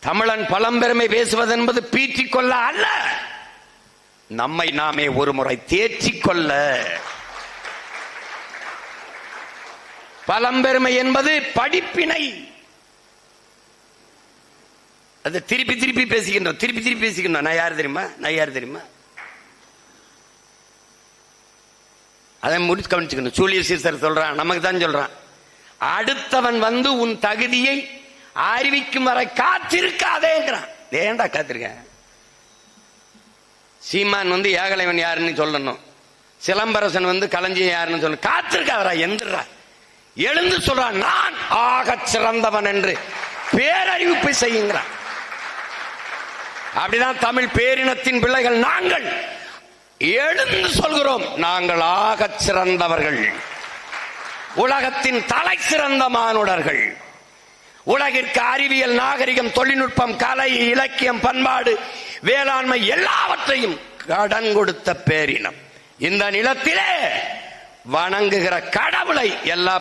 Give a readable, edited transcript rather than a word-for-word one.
தமிழன் பழம்பெருமை பேசுவது என்பது பீற்றிக்கொள்ள அல்ல, நம்மை நாமே ஒரு முறை தேற்றிக்கொள்ள. பழம்பெருமை என்பது படிப்பினை. அது திருப்பி திருப்பி பேசிக்கின்றோம். நான் யார் தெரியுமா? அதை முடிச்சு கவனிச்சுக்கணும். ஜூலியஸ் சீசர் சொல்றான், நமக்கு தான் சொல்றான், அடுத்தவன் வந்து உன் தகுதியை அறிவிக்கும் வரை காத்திருக்காதேங்கிறான். ஏண்டா காத்திருக்க? சீமான் வந்து ஏகலைவன் யாருன்னு சொல்லணும், சிலம்பரசன் வந்து களஞ்சியம் யாருன்னு சொல்லணும். காத்திருக்காதரா, எந்திரா, எழுந்து சொல்றான், நான் ஆக சிறந்தவன் என்று பேரறிவிப்பை செய்யுங்கிறான். அப்படிதான் தமிழ் பேரினத்தின் பிள்ளைகள் நாங்கள் எழுந்து சொல்கிறோம், நாங்கள் ஆக சிறந்தவர்கள், உலகத்தின் தலை சிறந்த மானுடர்கள், உலகிற்கு அறிவியல், நாகரிகம், தொழில்நுட்பம், கலை, இலக்கியம், பண்பாடு, வேளாண்மை எல்லாவற்றையும் கடன் கொடுத்த பேரினம். இந்த நிலத்திலே வணங்குகிற கடவுளை எல்லா